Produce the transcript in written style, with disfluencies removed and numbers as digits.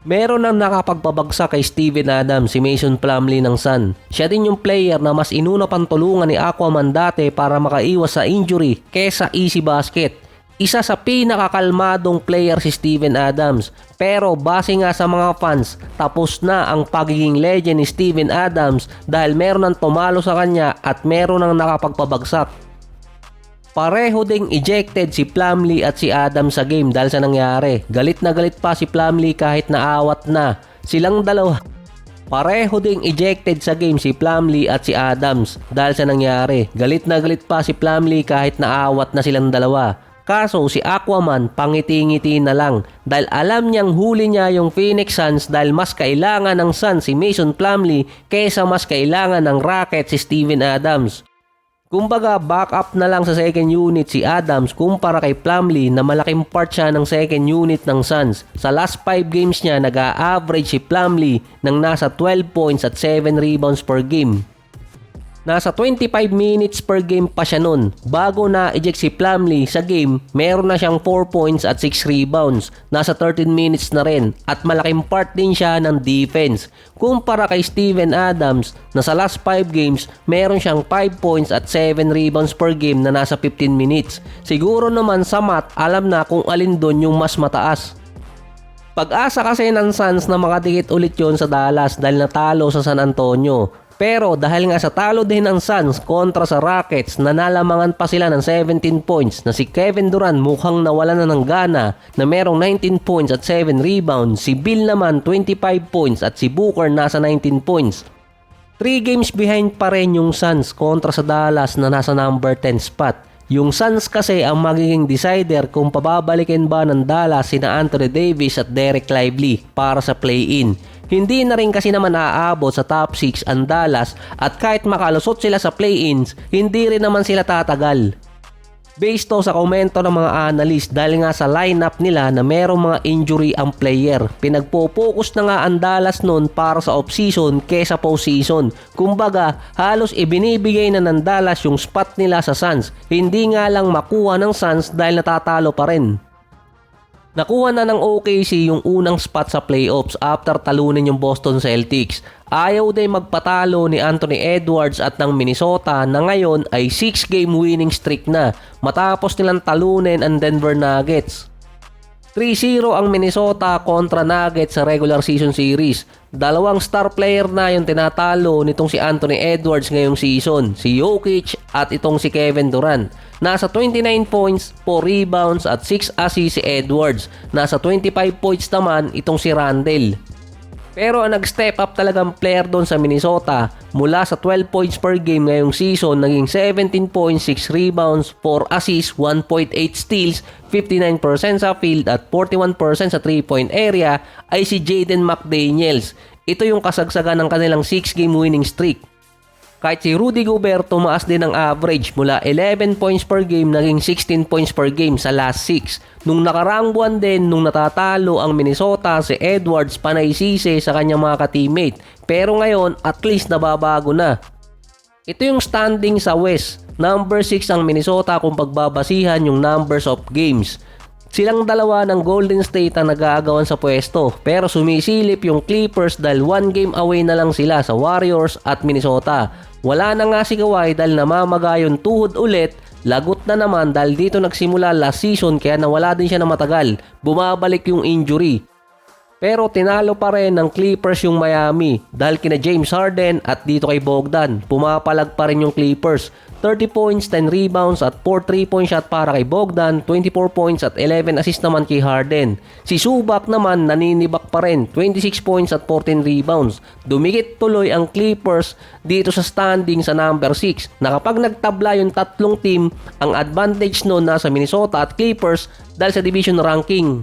Meron nang nakapagpabagsak kay Steven Adams si Mason Plumlee ng Sun. Siya din yung player na mas inuna pang tulungan ni Aquaman dati para makaiwas sa injury kesa easy basket. Isa sa pinakakalmadong player si Steven Adams. Pero base nga sa mga fans, tapos na ang pagiging legend ni Steven Adams dahil meron nang tumalo sa kanya at meron nang nakapagpabagsak. Pareho ding ejected si Plumlee at si Adams sa game dahil sa nangyari. Galit na galit pa si Plumlee kahit naawat na. Silang dalawa. Pareho ding ejected sa game si Plumlee at si Adams dahil sa nangyari. Galit na galit pa si Plumlee kahit naawat na silang dalawa. Kaso si Aquaman pangiti-ngiti na lang dahil alam niyang huli niya yung Phoenix Suns dahil mas kailangan ng Suns si Mason Plumlee kaysa mas kailangan ng Rockets si Steven Adams. Kumbaga backup na lang sa second unit si Adams kumpara kay Plumlee na malaking part siya ng second unit ng Suns. Sa last 5 games niya nag-a-average si Plumlee ng nasa 12 points at 7 rebounds per game. Nasa 25 minutes per game pa siya nun. Bago na-eject si Plumlee sa game, meron na siyang 4 points at 6 rebounds. Nasa 13 minutes na rin at malaking part din siya ng defense. Kumpara kay Steven Adams na sa last 5 games, meron siyang 5 points at 7 rebounds per game na nasa 15 minutes. Siguro naman sa math, alam na kung alin doon yung mas mataas. Pag-asa kasi ng Suns na makadikit ulit yon sa Dallas dahil natalo sa San Antonio. Pero dahil nga sa talo din ng Suns kontra sa Rockets, nanalamangan pa sila ng 17 points na si Kevin Durant mukhang nawala na ng gana na merong 19 points at 7 rebounds. Si Bill naman 25 points at si Booker nasa 19 points. 3 games behind pa rin yung Suns kontra sa Dallas na nasa number 10 spot. Yung Suns kasi ang magiging decider kung pababalikin ba ng Dallas sina Anthony Davis at Dereck Lively para sa play-in. Hindi na rin kasi naman naaabot sa top 6 ang Dallas at kahit makalusot sila sa play-ins, hindi rin naman sila tatagal. Based to sa komento ng mga analyst dahil nga sa lineup nila na merong mga injury ang player. Pinagpo-focus na nga ang Dallas noon para sa off-season kesa postseason. Kumbaga, halos ibinibigay na ng Dallas yung spot nila sa Suns. Hindi nga lang makuha ng Suns dahil natatalo pa rin. Nakuha na ng OKC yung unang spot sa playoffs after talunin yung Boston Celtics. Ayaw din magpatalo ni Anthony Edwards at ng Minnesota na ngayon ay 6-game winning streak na matapos nilang talunin ang Denver Nuggets. 3-0 ang Minnesota kontra Nuggets sa regular season series. Dalawang star player na yung tinatalo nitong si Anthony Edwards ngayong season, si Jokic at itong si Kevin Durant. Nasa 29 points, 4 rebounds at 6 assists si Edwards. Nasa 25 points naman itong si Randle. Pero ang nag-step up talagang player doon sa Minnesota mula sa 12 points per game ngayong season naging 17 points, 6 rebounds, 4 assists, 1.8 steals, 59% sa field at 41% sa 3-point area ay si Jaden McDaniels. Ito yung kasagsagan ng kanilang 6-game winning streak. Kahit si Rudy Gobert tumaas din ang average mula 11 points per game naging 16 points per game sa last 6. Nung nakaraang buwan din nung natatalo ang Minnesota, si Edwards panay sisi sa kanyang mga ka-teammate. Pero ngayon at least nababago na. Ito yung standing sa West. Number 6 ang Minnesota kung pagbabasihan yung numbers of games. Silang dalawa ng Golden State ang nag-aagawan sa pwesto pero sumisilip yung Clippers dahil 1 game away na lang sila sa Warriors at Minnesota. Wala na nga si Kawhi dahil namamaga yung tuhod ulit, lagot na naman dahil dito nagsimula last season kaya nawala din siya na matagal, bumabalik yung injury. Pero tinalo pa rin ng Clippers yung Miami dahil kina James Harden at dito kay Bogdan. Pumapalag pa rin yung Clippers. 30 points, 10 rebounds at 4 3-point shot para kay Bogdan, 24 points at 11 assists naman kay Harden. Si Zubac naman naninibak pa rin, 26 points at 14 rebounds. Dumikit tuloy ang Clippers dito sa standing sa number 6 na kapag nagtabla yung tatlong team, ang advantage noon nasa Minnesota at Clippers dahil sa division ranking.